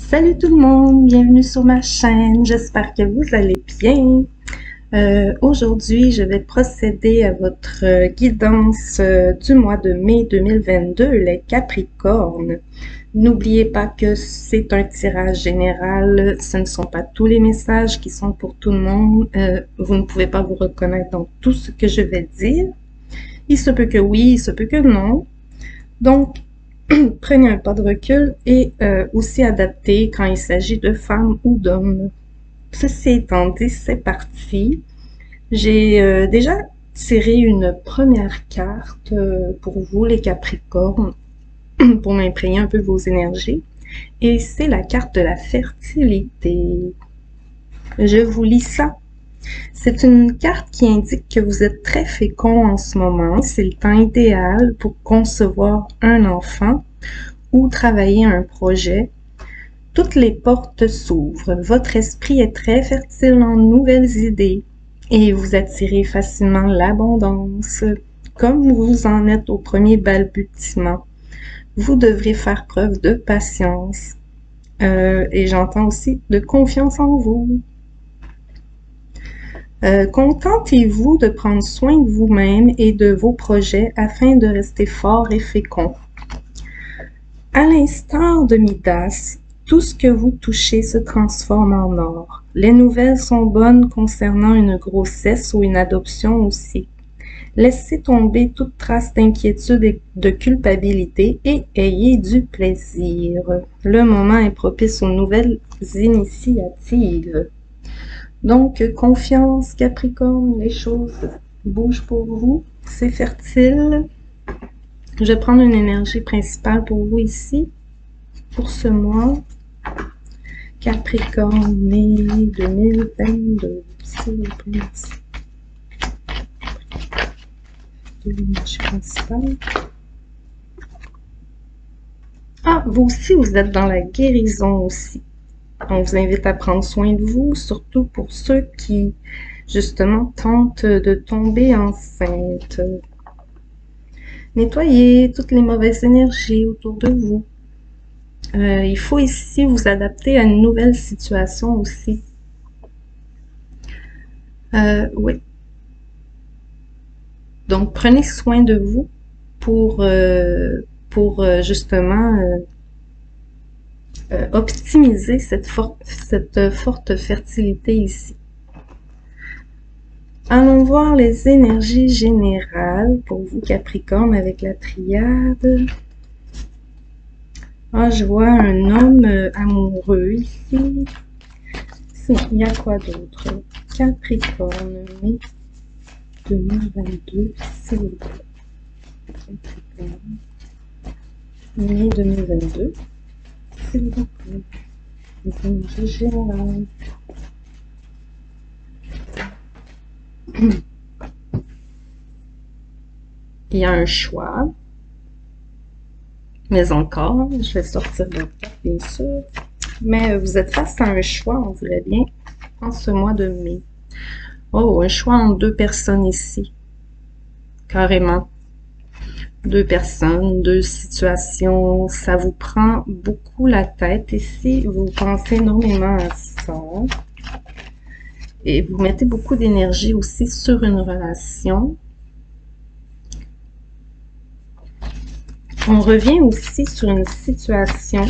Salut tout le monde, bienvenue sur ma chaîne, j'espère que vous allez bien. Aujourd'hui, je vais procéder à votre guidance du mois de mai 2022, les Capricornes. N'oubliez pas que c'est un tirage général, ce ne sont pas tous les messages qui sont pour tout le monde. Vous ne pouvez pas vous reconnaître dans tout ce que je vais dire. Il se peut que oui, il se peut que non. Donc, prenez un pas de recul et aussi adapté quand il s'agit de femmes ou d'hommes. Ceci étant dit, c'est parti. J'ai déjà tiré une première carte pour vous, les Capricornes, pour m'imprégner un peu vos énergies. Et c'est la carte de la fertilité. Je vous lis ça. C'est une carte qui indique que vous êtes très fécond en ce moment. C'est le temps idéal pour concevoir un enfant ou travailler un projet. Toutes les portes s'ouvrent. Votre esprit est très fertile en nouvelles idées et vous attirez facilement l'abondance. Comme vous en êtes au premier balbutiement, vous devrez faire preuve de patience. Et j'entends aussi de confiance en vous. Contentez-vous de prendre soin de vous-même et de vos projets afin de rester fort et fécond. À l'instar de Midas, tout ce que vous touchez se transforme en or. Les nouvelles sont bonnes concernant une grossesse ou une adoption aussi. Laissez tomber toute trace d'inquiétude et de culpabilité et ayez du plaisir. Le moment est propice aux nouvelles initiatives. Donc, confiance, Capricorne, les choses bougent pour vous, c'est fertile. Je vais prendre une énergie principale pour vous ici, pour ce mois. Capricorne, mai 2022, s'il vous plaît. De l'énergie principale. Ah, vous aussi, vous êtes dans la guérison aussi. On vous invite à prendre soin de vous, surtout pour ceux qui, justement, tentent de tomber enceinte. Nettoyez toutes les mauvaises énergies autour de vous. Il faut ici vous adapter à une nouvelle situation aussi. Oui. Donc, prenez soin de vous pour justement optimiser cette forte fertilité ici. Allons voir les énergies générales pour vous, Capricorne, avec la triade. Ah, je vois un homme amoureux ici. Sinon, il y a quoi d'autre? Capricorne, mai 2022, s'il vous plaît. Capricorne, mai 2022, s'il vous plaît. Les énergies générales. Il y a un choix. Mais encore, je vais sortir de là, bien sûr. Mais vous êtes face à un choix, on dirait bien, en ce mois de mai. Oh, un choix entre deux personnes ici. Carrément. Deux personnes, deux situations. Ça vous prend beaucoup la tête ici. Vous pensez énormément à ça. Et vous mettez beaucoup d'énergie aussi sur une relation. On revient aussi sur une situation,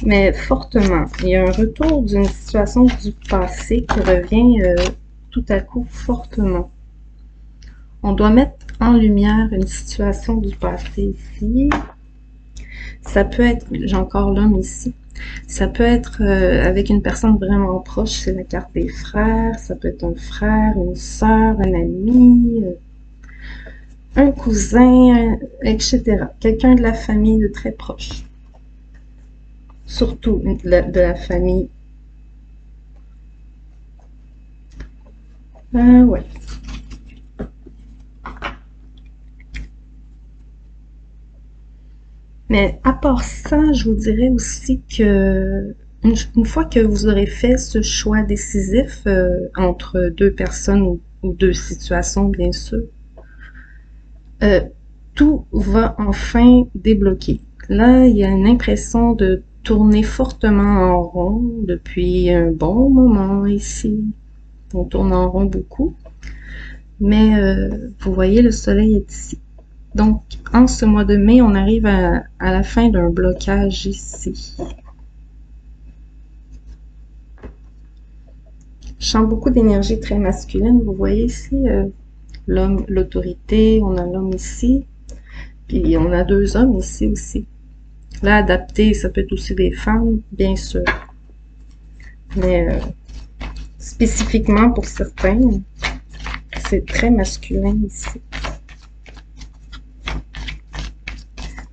mais fortement. Il y a un retour d'une situation du passé qui revient tout à coup fortement. On doit mettre en lumière une situation du passé ici. Ça peut être, j'ai encore l'homme ici, ça peut être avec une personne vraiment proche, c'est la carte des frères, ça peut être un frère, une sœur, un ami, un cousin, etc. Quelqu'un de la famille de très proche. Surtout de la famille. Ouais. Mais à part ça, je vous dirais aussi que une fois que vous aurez fait ce choix décisif entre deux personnes ou deux situations, bien sûr, tout va enfin débloquer. Là, il y a une impression de tournez fortement en rond depuis un bon moment ici. On tourne en rond beaucoup. Mais vous voyez, le soleil est ici. Donc, en ce mois de mai, on arrive à la fin d'un blocage ici. Je sens beaucoup d'énergie très masculine. Vous voyez ici, l'homme, l'autorité, on a l'homme ici. Puis on a deux hommes ici aussi. Là, adapté, ça peut être aussi des femmes, bien sûr. Mais spécifiquement pour certains, c'est très masculin ici.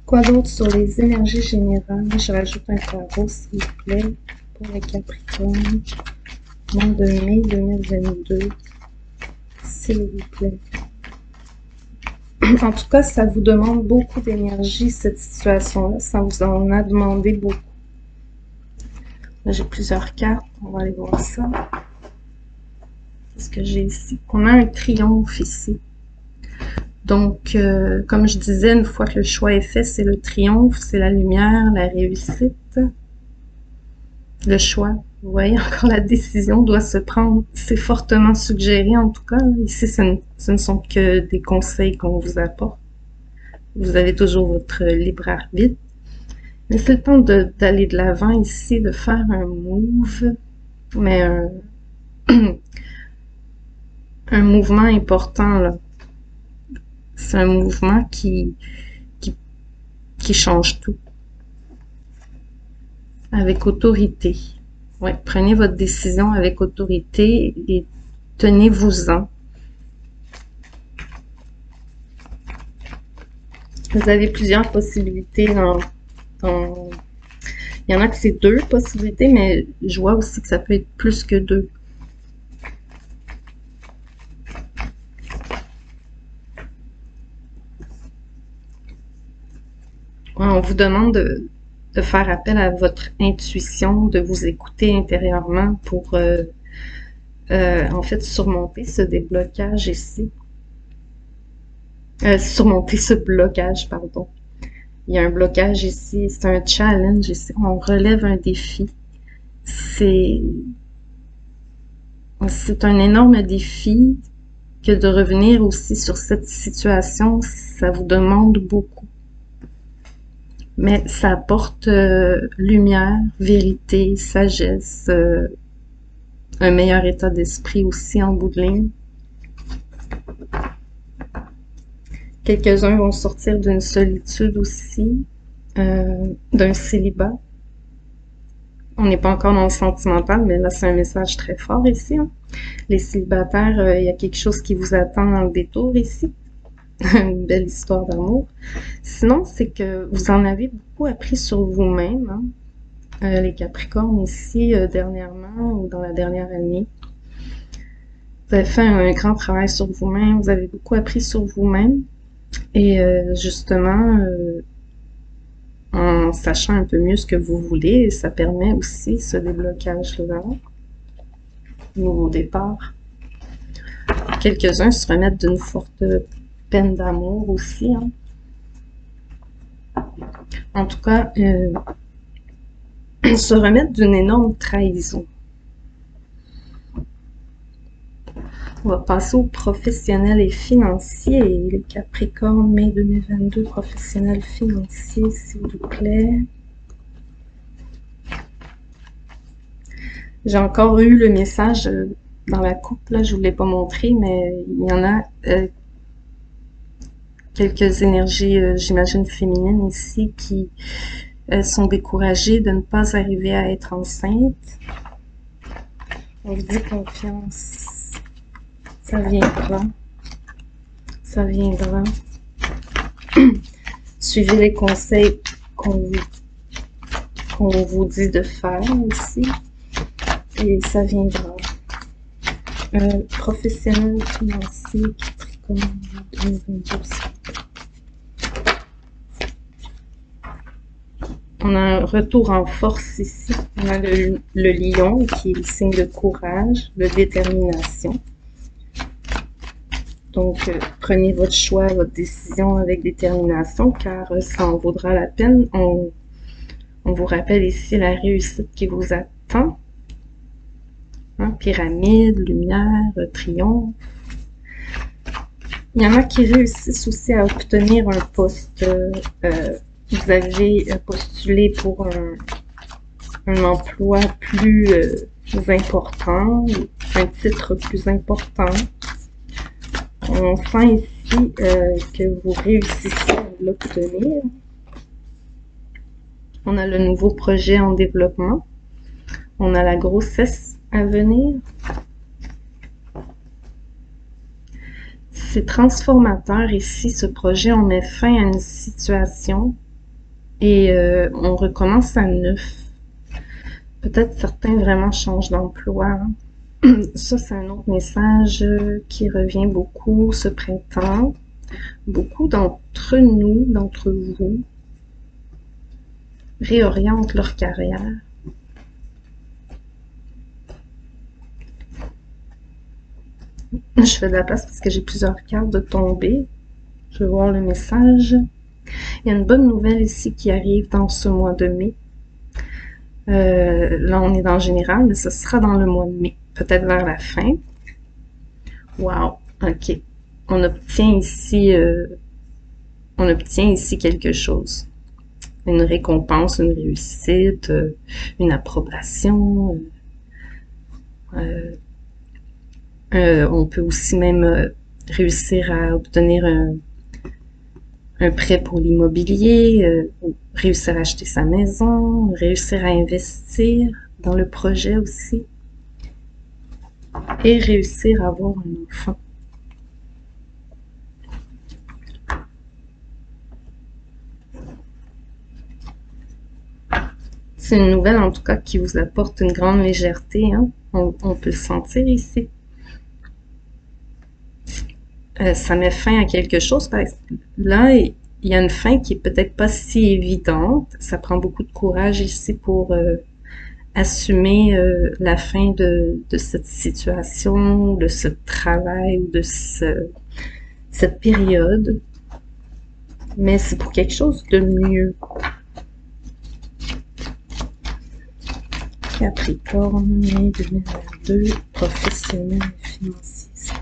Quoi d'autre sur les énergies générales? Je rajoute un tarot, s'il vous plaît, pour les Capricornes. Mois de mai 2022, s'il vous plaît. En tout cas, ça vous demande beaucoup d'énergie, cette situation-là. Ça vous en a demandé beaucoup. Là, j'ai plusieurs cartes. On va aller voir ça. Qu'est-ce que j'ai ici? On a un triomphe ici. Donc, comme je disais, une fois que le choix est fait, c'est le triomphe, c'est la lumière, la réussite. Le choix. Vous voyez, encore la décision doit se prendre. C'est fortement suggéré, en tout cas. Ici, ce ne sont que des conseils qu'on vous apporte. Vous avez toujours votre libre arbitre. Mais c'est le temps d'aller de l'avant ici, de faire un move. Mais un mouvement important, là. C'est un mouvement qui change tout. Avec autorité. Ouais, prenez votre décision avec autorité et tenez-vous-en. Vous avez plusieurs possibilités il y en a que c'est 2 possibilités, mais je vois aussi que ça peut être plus que 2. On vous demande de faire appel à votre intuition, de vous écouter intérieurement pour en fait surmonter ce déblocage ici. Surmonter ce blocage, pardon. Il y a un blocage ici, c'est un challenge ici, on relève un défi. C'est un énorme défi que de revenir aussi sur cette situation, ça vous demande beaucoup. Mais ça apporte lumière, vérité, sagesse, un meilleur état d'esprit aussi en bout de ligne. Quelques-uns vont sortir d'une solitude aussi, d'un célibat. On n'est pas encore dans le sentimental, mais là, c'est un message très fort ici. Hein. Les célibataires, il y a quelque chose qui vous attend dans le détour ici. Une belle histoire d'amour. Sinon, c'est que vous en avez beaucoup appris sur vous-même, hein. Les Capricornes ici, dernièrement, ou dans la dernière année. Vous avez fait un grand travail sur vous-même, vous avez beaucoup appris sur vous-même. Et justement, en sachant un peu mieux ce que vous voulez, ça permet aussi ce déblocage-là, nouveau départ. Quelques-uns se remettent d'une forte peine d'amour aussi. Hein. En tout cas, se remettre d'une énorme trahison. On va passer aux professionnels et financiers. Les Capricornes, mai 2022, professionnels financiers, s'il vous plaît. J'ai encore eu le message dans la coupe, là, je ne vous l'ai pas montré, mais il y en a quelques énergies, j'imagine, féminines ici qui sont découragées de ne pas arriver à être enceinte. On vous dit confiance. Ça viendra. Ça viendra. Suivez les conseils qu'on vous dit de faire ici. Et ça viendra. Professionnel financier, Capricorne, 2022. On a un retour en force ici. On a le lion qui est le signe de courage, de détermination. Donc, prenez votre choix, votre décision avec détermination, car ça en vaudra la peine. On vous rappelle ici la réussite qui vous attend. Hein, pyramide, lumière, triomphe. Il y en a qui réussissent aussi à obtenir un poste. Vous avez postulé pour un emploi plus important, un titre plus important. On sent ici que vous réussissez à l'obtenir. On a le nouveau projet en développement. On a la grossesse à venir. C'est transformateur ici, ce projet. On met fin à une situation et on recommence à neuf. Peut-être certains vraiment changent d'emploi. Hein. Ça, c'est un autre message qui revient beaucoup ce printemps. Beaucoup d'entre nous, d'entre vous, réorientent leur carrière. Je fais de la place parce que j'ai plusieurs cartes de tomber. Je vais voir le message. Il y a une bonne nouvelle ici qui arrive dans ce mois de mai. Là, on est dans le général, mais ce sera dans le mois de mai, peut-être vers la fin. Wow, ok. On obtient ici quelque chose. Une récompense, une réussite, une approbation. On peut aussi même réussir à obtenir un prêt pour l'immobilier, réussir à acheter sa maison, réussir à investir dans le projet aussi et réussir à avoir un enfant. C'est une nouvelle en tout cas qui vous apporte une grande légèreté, hein? On peut le sentir ici. Ça met fin à quelque chose. Là, il y a une fin qui est peut-être pas si évidente. Ça prend beaucoup de courage ici pour assumer la fin de cette situation, de ce travail ou de cette période. Mais c'est pour quelque chose de mieux. Capricorne, mai 2022, professionnel et financier.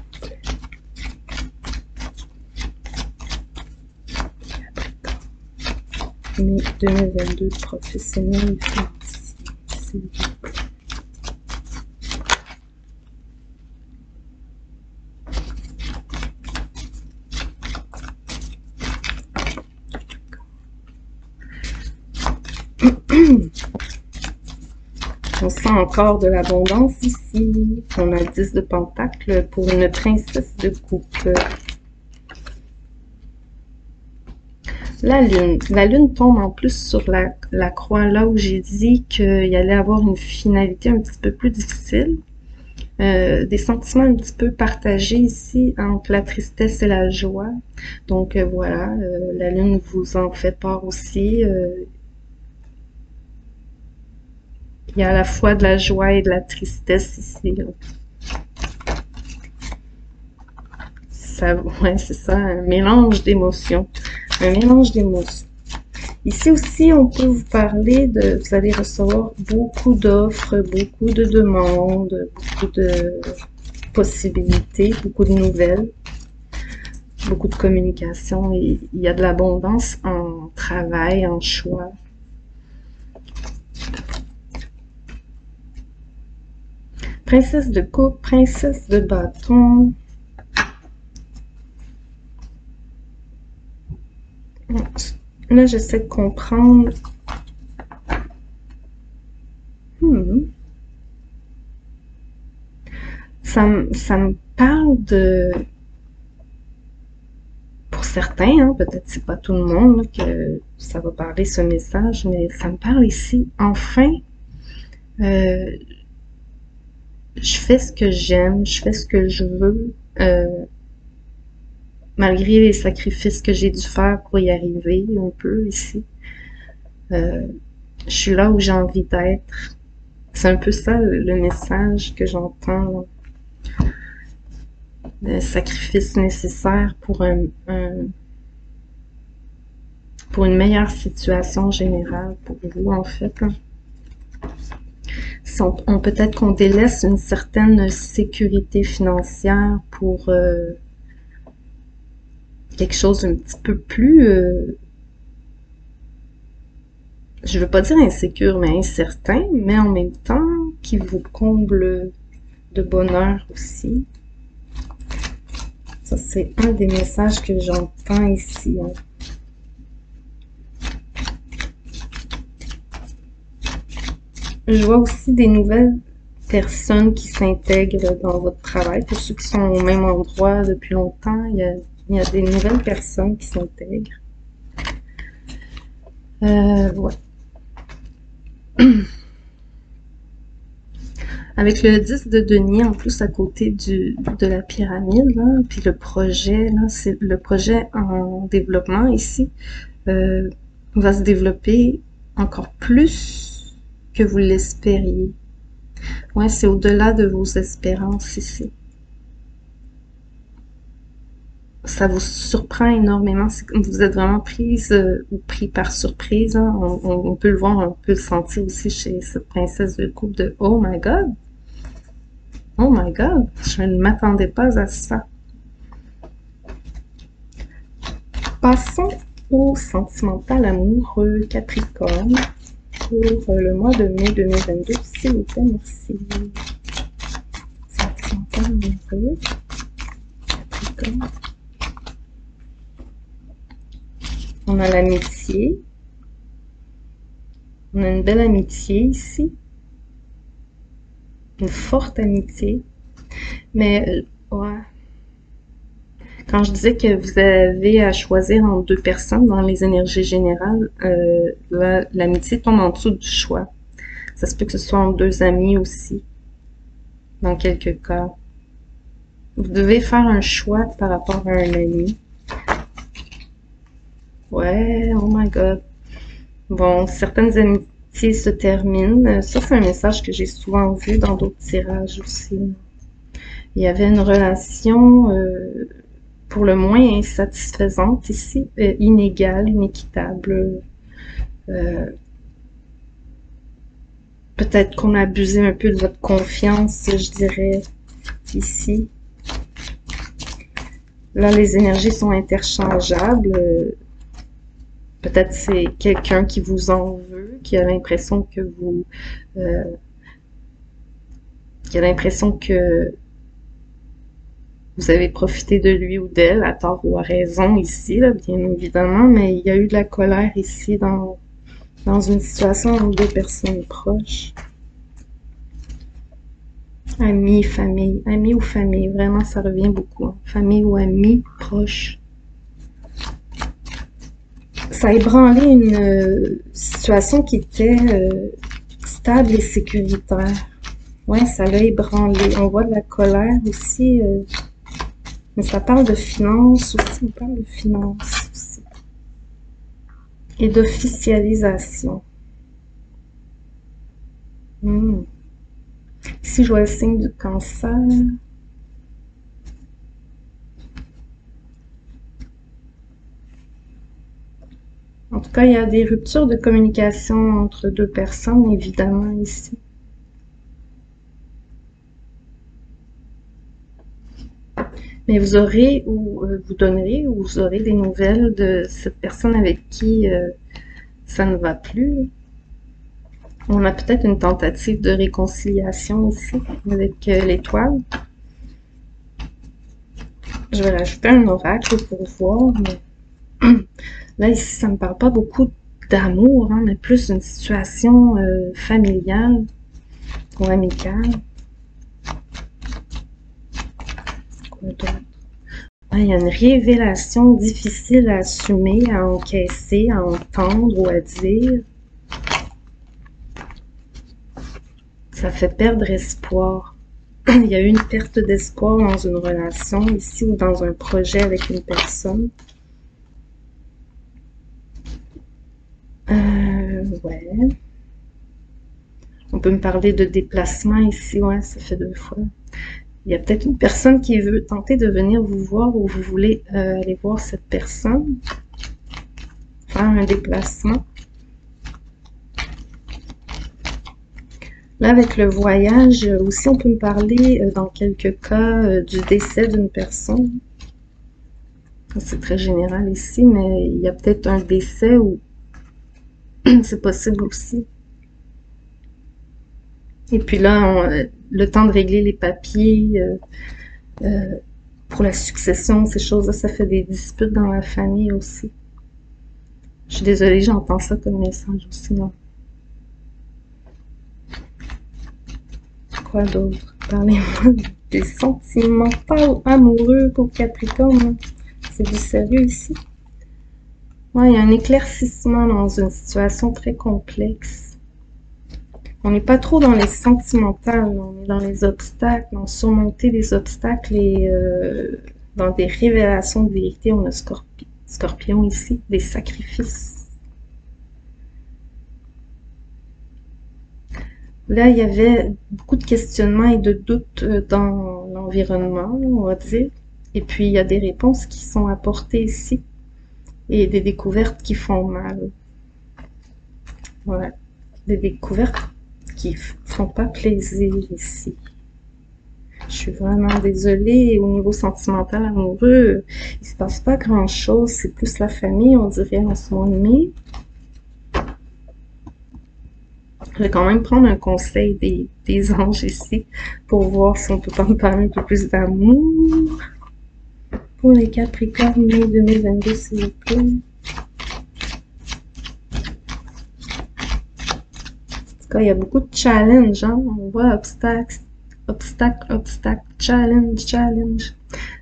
Mai 2022, professionnel et financier, s'il vous plaît. On sent encore de l'abondance ici. On a le 10 de Pentacle pour une princesse de coupe. La lune tombe en plus sur la croix, là où j'ai dit qu'il allait avoir une finalité un petit peu plus difficile. Des sentiments un petit peu partagés ici entre la tristesse et la joie. Donc voilà, la lune vous en fait part aussi. Il y a à la fois de la joie et de la tristesse ici. Ouais, c'est ça, un mélange d'émotions. Un mélange d'émotions. Ici aussi, on peut vous parler de... Vous allez recevoir beaucoup d'offres, beaucoup de demandes, beaucoup de possibilités, beaucoup de nouvelles, beaucoup de communication. Et il y a de l'abondance en travail, en choix. Princesse de coupe, princesse de bâton. Là, j'essaie de comprendre. Ça me parle de... Pour certains, hein, peut-être c'est pas tout le monde que ça va parler ce message, mais ça me parle ici. Enfin, je fais ce que j'aime, je fais ce que je veux, malgré les sacrifices que j'ai dû faire pour y arriver un peu ici. Je suis là où j'ai envie d'être. C'est un peu ça le message que j'entends. Le sacrifice nécessaire pour pour une meilleure situation générale pour vous, en fait. Là. Peut-être qu'on délaisse une certaine sécurité financière pour quelque chose d'un petit peu plus, je veux pas dire insécure, mais incertain, mais en même temps qui vous comble de bonheur aussi. Ça, c'est un des messages que j'entends ici. Hein. Je vois aussi des nouvelles personnes qui s'intègrent dans votre travail. Pour ceux qui sont au même endroit depuis longtemps, il y a des nouvelles personnes qui s'intègrent. Ouais. Avec le 10 de denier en plus à côté de la pyramide, là, puis le projet, là, c'est le projet en développement ici, va se développer encore plus que vous l'espériez. Ouais, c'est au-delà de vos espérances ici. Ça vous surprend énormément. Vous êtes vraiment prise ou pris par surprise. Hein. On peut le voir, on peut le sentir aussi chez cette princesse de coupe de Oh my God! Oh my God! Je ne m'attendais pas à ça. Passons au sentimental amoureux Capricorne pour le mois de mai 2022, s'il vous plaît, merci. Sentimental amoureux Capricorne. On a l'amitié. On a une belle amitié ici. Une forte amitié. Mais, ouais. Quand je disais que vous avez à choisir entre deux personnes dans les énergies générales, l'amitié tombe en dessous du choix. Ça se peut que ce soit entre deux amis aussi, dans quelques cas. Vous devez faire un choix par rapport à un ami. Ouais, oh my God. Bon, certaines amitiés se terminent. Ça, c'est un message que j'ai souvent vu dans d'autres tirages aussi. Il y avait une relation pour le moins insatisfaisante ici, inégale, inéquitable. Peut-être qu'on a abusé un peu de votre confiance, je dirais, ici. Là, les énergies sont interchangeables. Peut-être c'est quelqu'un qui vous en veut, qui a l'impression que vous... qui a l'impression que vous avez profité de lui ou d'elle, à tort ou à raison ici, là, bien évidemment, mais il y a eu de la colère ici dans une situation entre deux personnes proches. Amis, famille, amis ou famille, vraiment ça revient beaucoup. Hein. Famille ou amis proches. Ça a ébranlé une situation qui était stable et sécuritaire. Ouais, ça l'a ébranlé. On voit de la colère aussi. Mais ça parle de finances aussi. On parle de finances aussi. Et d'officialisation. Ici, je vois le signe du cancer. En tout cas, il y a des ruptures de communication entre deux personnes, évidemment, ici. Mais vous aurez ou vous donnerez ou vous aurez des nouvelles de cette personne avec qui ça ne va plus. On a peut-être une tentative de réconciliation ici avec l'étoile. Je vais rajouter un oracle pour voir, mais là ici ça ne me parle pas beaucoup d'amour, hein, mais plus d'une situation familiale ou amicale. Il y a une révélation difficile à assumer, à encaisser, à entendre ou à dire. Ça fait perdre espoir. Il y a eu une perte d'espoir dans une relation ici ou dans un projet avec une personne. Ouais. On peut me parler de déplacement ici, ouais, ça fait 2 fois. Il y a peut-être une personne qui veut tenter de venir vous voir ou vous voulez aller voir cette personne. pendant un déplacement. Là, avec le voyage, aussi, on peut me parler, dans quelques cas, du décès d'une personne. C'est très général ici, mais il y a peut-être un décès ou c'est possible aussi. Et puis là, le temps de régler les papiers pour la succession, ces choses-là, ça fait des disputes dans la famille aussi. Je suis désolée, j'entends ça comme message aussi, non? Quoi d'autre? Parlez-moi des sentiments amoureux pour Capricorne. C'est du sérieux ici. Ouais, il y a un éclaircissement dans une situation très complexe. On n'est pas trop dans les sentimentales, on est dans les obstacles, dans surmonter les obstacles et dans des révélations de vérité. On a Scorpion ici, des sacrifices. Là, il y avait beaucoup de questionnements et de doutes dans l'environnement, on va dire. Et puis, il y a des réponses qui sont apportées ici et des découvertes qui font mal. Voilà, des découvertes qui font pas plaisir ici. Je suis vraiment désolée. Au niveau sentimental, amoureux, il se passe pas grand-chose. C'est plus la famille, on dirait, en ce mois de mai. Je vais quand même prendre un conseil des anges ici pour voir si on peut pas me parler un peu plus d'amour. Pour les Capricornes, mai 2022, s'il vous plaît. En tout cas, il y a beaucoup de challenges, hein? On voit obstacle, challenge.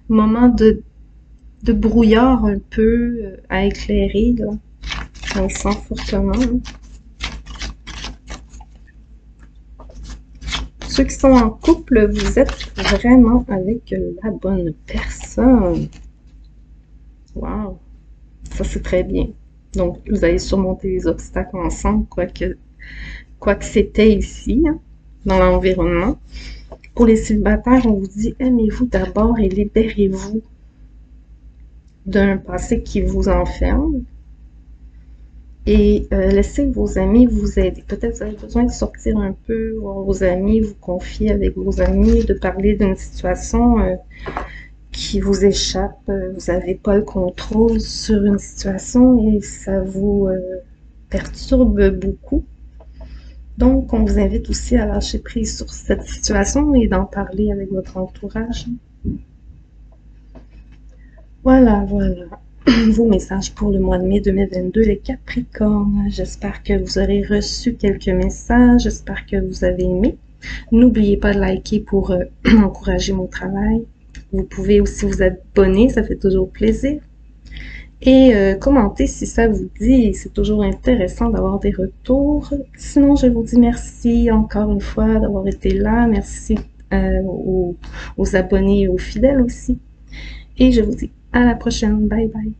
Moment de brouillard un peu à éclairer, là. On le sent fortement. Hein? Ceux qui sont en couple, vous êtes vraiment avec la bonne personne. Wow! Ça, c'est très bien. Donc, vous allez surmonter les obstacles ensemble, quoi que c'était ici, hein, dans l'environnement. Pour les célibataires, on vous dit, aimez-vous d'abord et libérez-vous d'un passé qui vous enferme. Et laissez vos amis vous aider. Peut-être vous avez besoin de sortir un peu, voir vos amis, vous confier avec vos amis, de parler d'une situation qui vous échappe. Vous n'avez pas le contrôle sur une situation et ça vous perturbe beaucoup. Donc, on vous invite aussi à lâcher prise sur cette situation et d'en parler avec votre entourage. Voilà, voilà. Vos messages pour le mois de mai 2022, les Capricornes. J'espère que vous aurez reçu quelques messages. J'espère que vous avez aimé. N'oubliez pas de liker pour encourager mon travail. Vous pouvez aussi vous abonner, ça fait toujours plaisir. Et commentez si ça vous dit. C'est toujours intéressant d'avoir des retours. Sinon, je vous dis merci encore une fois d'avoir été là. Merci aux abonnés et aux fidèles aussi. Et je vous dis à la prochaine. Bye bye.